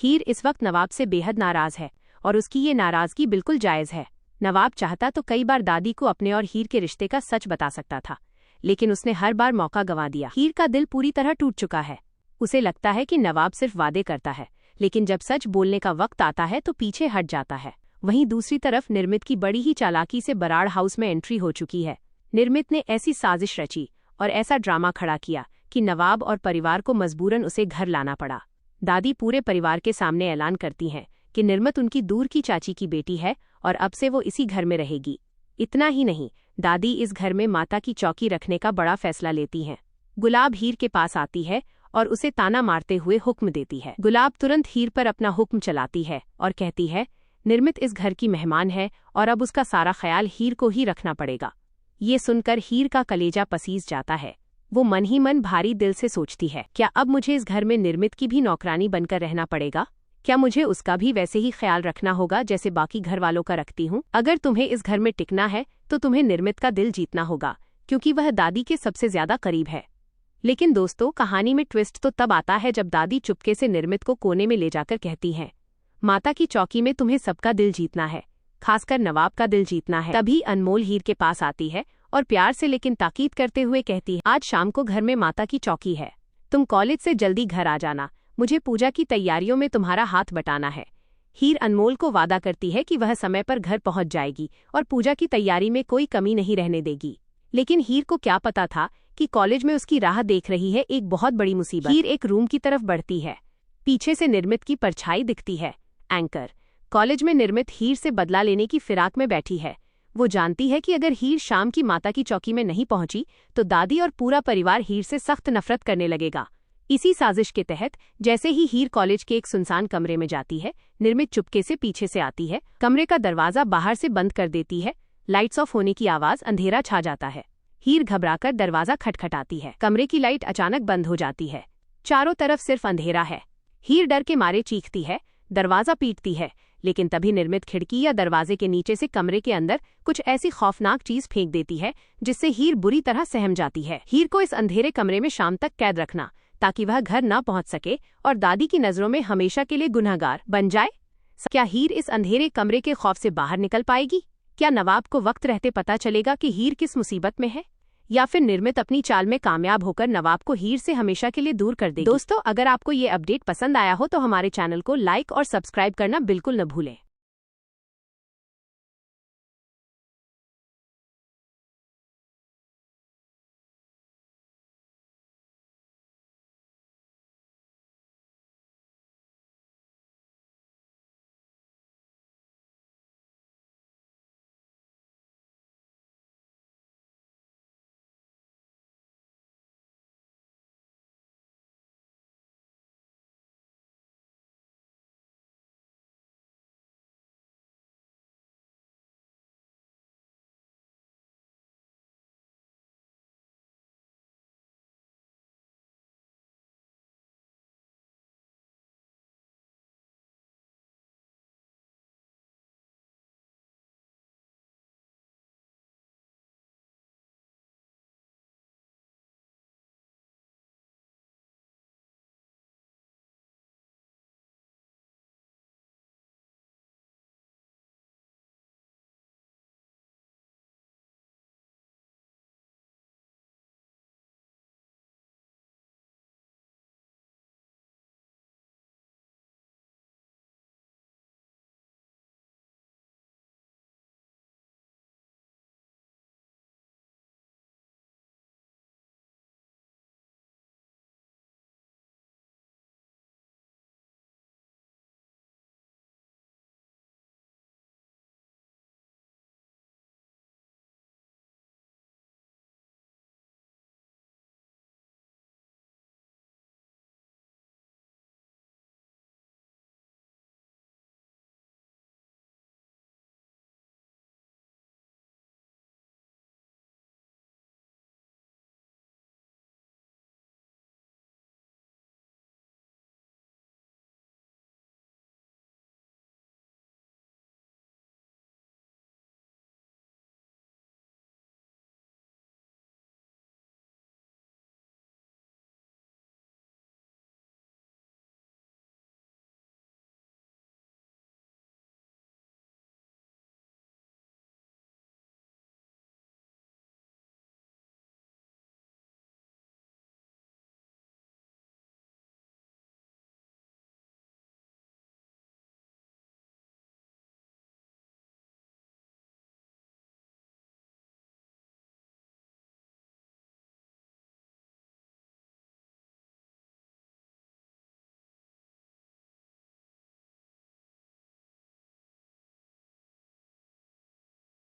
हीर इस वक्त नवाब से बेहद नाराज है और उसकी ये नाराजगी बिल्कुल जायज है। नवाब चाहता तो कई बार दादी को अपने और हीर के रिश्ते का सच बता सकता था, लेकिन उसने हर बार मौका गंवा दिया। हीर का दिल पूरी तरह टूट चुका है। उसे लगता है कि नवाब सिर्फ वादे करता है, लेकिन जब सच बोलने का वक्त आता है तो पीछे हट जाता है। वहीं दूसरी तरफ निर्मित की बड़ी ही चालाकी से बराड़ हाउस में एंट्री हो चुकी है। निर्मित ने ऐसी साजिश रची और ऐसा ड्रामा खड़ा किया कि नवाब और परिवार को मजबूरन उसे घर लाना पड़ा। दादी पूरे परिवार के सामने ऐलान करती हैं कि निर्मित उनकी दूर की चाची की बेटी है और अब से वो इसी घर में रहेगी। इतना ही नहीं, दादी इस घर में माता की चौकी रखने का बड़ा फैसला लेती हैं। गुलाब हीर के पास आती है और उसे ताना मारते हुए हुक्म देती है। गुलाब तुरंत हीर पर अपना हुक्म चलाती है और कहती है, निर्मित इस घर की मेहमान है और अब उसका सारा ख्याल हीर को ही रखना पड़ेगा। ये सुनकर हीर का कलेजा पसीज जाता है। वो मन ही मन भारी दिल से सोचती है, क्या अब मुझे इस घर में निर्मित की भी नौकरानी बनकर रहना पड़ेगा? क्या मुझे उसका भी वैसे ही ख्याल रखना होगा जैसे बाकी घर वालों का रखती हूँ? अगर तुम्हें इस घर में टिकना है तो तुम्हें निर्मित का दिल जीतना होगा, क्योंकि वह दादी के सबसे ज्यादा करीब है। लेकिन दोस्तों, कहानी में ट्विस्ट तो तब आता है जब दादी चुपके से निर्मित को कोने में ले जाकर कहती है, माता की चौकी में तुम्हें सबका दिल जीतना है, खासकर नवाब का दिल जीतना है। तभी अनमोल हीर के पास आती है और प्यार से लेकिन ताकीद करते हुए कहती है, आज शाम को घर में माता की चौकी है, तुम कॉलेज से जल्दी घर आ जाना, मुझे पूजा की तैयारियों में तुम्हारा हाथ बटाना है। हीर अनमोल को वादा करती है कि वह समय पर घर पहुंच जाएगी और पूजा की तैयारी में कोई कमी नहीं रहने देगी। लेकिन हीर को क्या पता था कि कॉलेज में उसकी राह देख रही है एक बहुत बड़ी मुसीबत। हीर एक रूम की तरफ बढ़ती है। पीछे से निर्मित की परछाई दिखती है। एंकर कॉलेज में निर्मित हीर से बदला लेने की फिराक में बैठी है। वो जानती है कि अगर हीर शाम की माता की चौकी में नहीं पहुंची तो दादी और पूरा परिवार हीर से सख्त नफरत करने लगेगा। इसी साजिश के तहत जैसे ही हीर कॉलेज के एक सुनसान कमरे में जाती है, निर्मित चुपके से पीछे से आती है, कमरे का दरवाजा बाहर से बंद कर देती है। लाइट्स ऑफ होने की आवाज, अंधेरा छा जाता है। हीर घबराकर दरवाजा खटखटाती है। कमरे की लाइट अचानक बंद हो जाती है। चारों तरफ सिर्फ अंधेरा है। हीर डर के मारे चीखती है, दरवाजा पीटती है, लेकिन तभी निर्मित खिड़की या दरवाजे के नीचे से कमरे के अंदर कुछ ऐसी खौफनाक चीज फेंक देती है जिससे हीर बुरी तरह सहम जाती है। हीर को इस अंधेरे कमरे में शाम तक कैद रखना ताकि वह घर न पहुंच सके और दादी की नजरों में हमेशा के लिए गुनहगार बन जाए। क्या हीर इस अंधेरे कमरे के खौफ से बाहर निकल पाएगी? क्या नवाब को वक्त रहते पता चलेगा कि हीर किस मुसीबत में है, या फिर निर्मित अपनी चाल में कामयाब होकर नवाब को हीर से हमेशा के लिए दूर कर देगी? दोस्तों, अगर आपको ये अपडेट पसंद आया हो तो हमारे चैनल को लाइक और सब्सक्राइब करना बिल्कुल न भूलें।